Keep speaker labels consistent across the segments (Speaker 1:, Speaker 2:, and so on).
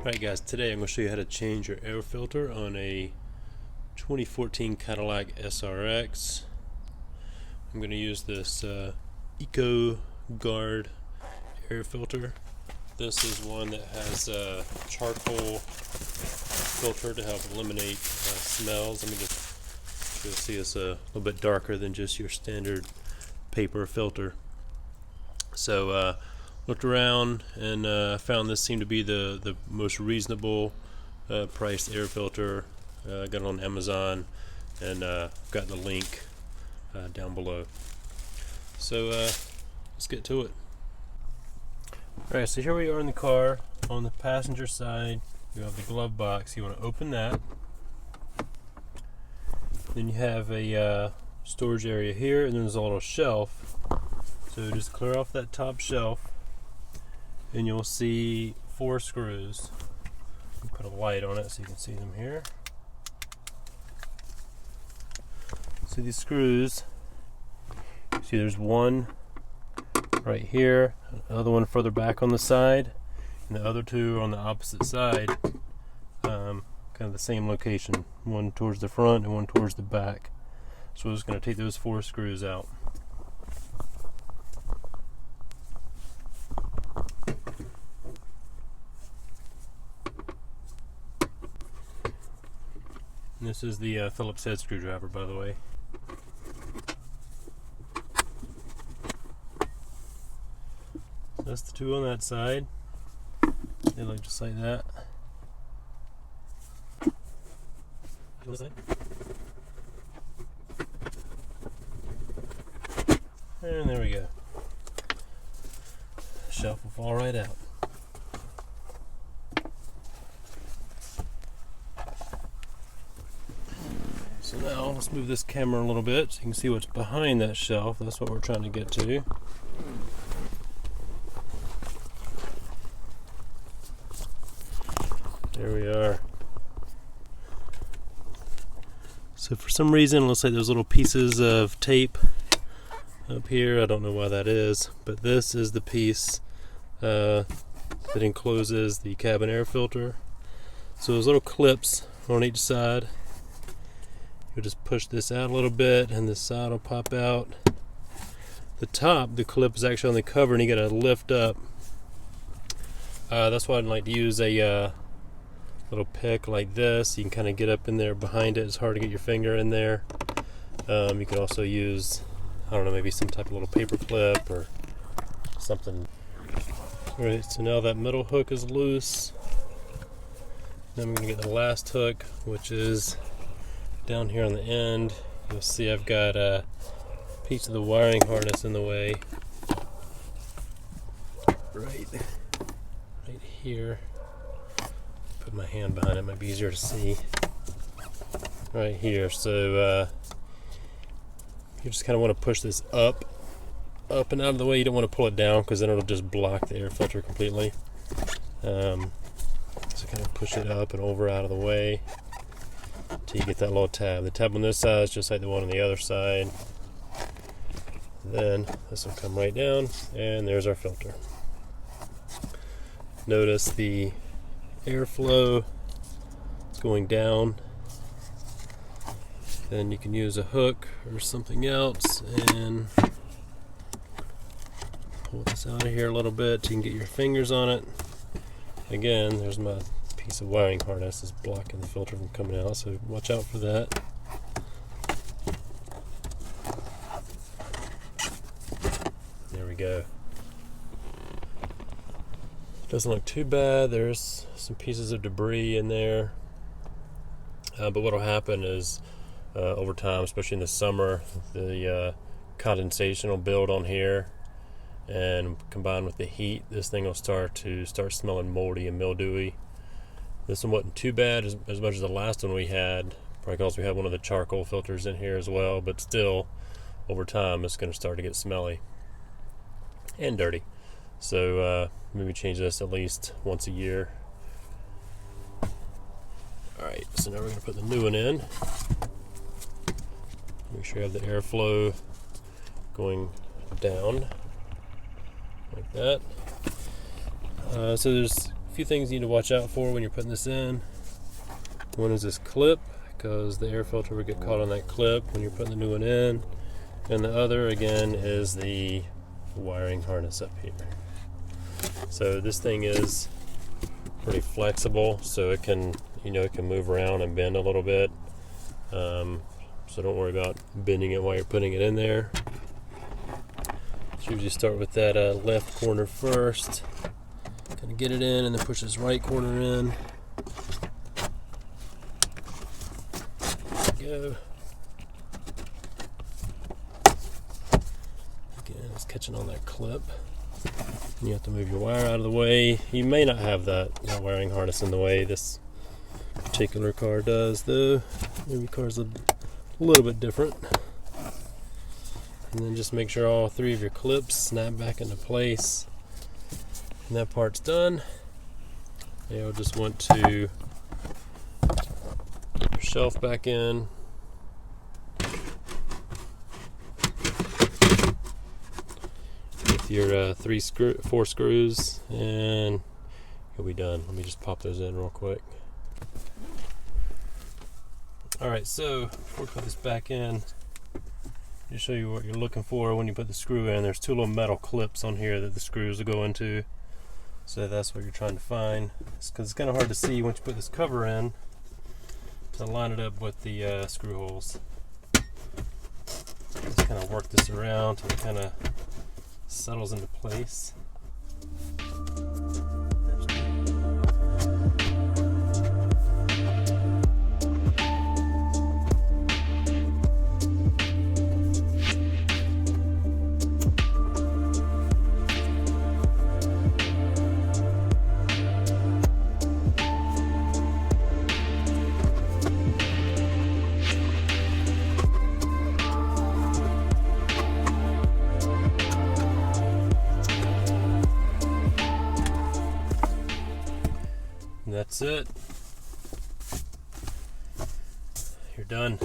Speaker 1: Alright guys, today I'm going to show you how to change your air filter on a 2014 Cadillac SRX. I'm going to use this Eco Guard air filter. This is one that has a charcoal filter to help eliminate smells. Let me just you'll see it's a little bit darker than just your standard paper filter. So looked around and found this seemed to be the most reasonable priced air filter. Got it on Amazon and got the link down below. So let's get to it. Alright, so here we are in the car. On the passenger side you have the glove box. You want to open that. Then you have a storage area here, and then there's a little shelf. So just clear off that top shelf and you'll see 4 screws. Put a light on it so you can see them here. So these screws, see there's one right here, another one further back on the side, and the other 2 are on the opposite side, kind of the same location, one towards the front and one towards the back. So we're just going to take those 4 screws out. And this is the Phillips head screwdriver, by the way. So that's the 2 on that side. They look just like that. And there we go. The shelf will fall right out. So now let's move this camera a little bit so you can see what's behind that shelf. That's what we're trying to get to. There we are. So for some reason it looks like there's little pieces of tape up here. I don't know why that is, but this is the piece that encloses the cabin air filter. So there's little clips on each side. You'll just push this out a little bit and this side will pop out. The top, the clip is actually on the cover and you gotta lift up. That's why I'd like to use a little pick like this. You can kind of get up in there behind it. It's hard to get your finger in there. You could also use, I don't know, maybe some type of little paper clip or something. Alright, so now that middle hook is loose. Then I'm going to get the last hook, which is down here on the end. You'll see I've got a piece of the wiring harness in the way. Right here. Put my hand behind it, might be easier to see. Right here. So you just kind of want to push this up and out of the way. You don't want to pull it down because then it'll just block the air filter completely. So kind of push it up and over out of the way until you get that little tab. The tab on this side is just like the one on the other side. Then this will come right down and there's our filter. Notice the airflow is going down. Then you can use a hook or something else and pull this out of here a little bit so you can get your fingers on it. Again, there's my piece of wiring harness is blocking the filter from coming out, so watch out for that. There we go. Doesn't look too bad. There's some pieces of debris in there, but what will happen is over time, especially in the summer, the condensation will build on here, and combined with the heat, this thing will start smelling moldy and mildewy. This one wasn't too bad as much as the last one we had, probably because we had one of the charcoal filters in here as well, but still, over time, it's going to start to get smelly and dirty. So maybe change this at least once a year. Alright, so now we're going to put the new one in. Make sure you have the airflow going down like that. So there's few things you need to watch out for when you're putting this in. One is this clip, because the air filter will get caught on that clip when you're putting the new one in. And the other, again, is the wiring harness up here. So this thing is pretty flexible, so it can, it can move around and bend a little bit. So don't worry about bending it while you're putting it in there. So usually start with that left corner first. Kind of get it in and then push this right corner in. There we go. Again, it's catching on that clip. And you have to move your wire out of the way. You may not have that wiring harness in the way. This particular car does, though. Maybe car's a little bit different. And then just make sure all three of your clips snap back into place. And that part's done. You'll just want to put your shelf back in. With your 4 screws, and you'll be done. Let me just pop those in real quick. Alright, so before we put this back in, to show you what you're looking for when you put the screw in. There's 2 little metal clips on here that the screws will go into. So that's what you're trying to find. Because it's kind of hard to see once you put this cover in to line it up with the screw holes. Just kind of work this around till it kind of settles into place. And that's it. You're done.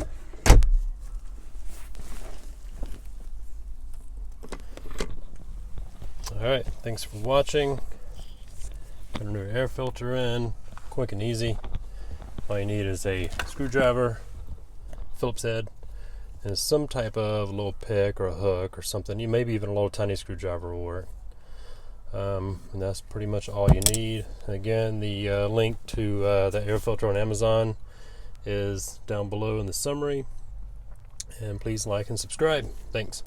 Speaker 1: Alright, thanks for watching. Put a new air filter in, quick and easy. All you need is a screwdriver, Phillips head, and some type of little pick or a hook or something. Maybe even a little tiny screwdriver will work. And that's pretty much all you need. Again, the link to the air filter on Amazon is down below in the summary. And please like and subscribe. Thanks.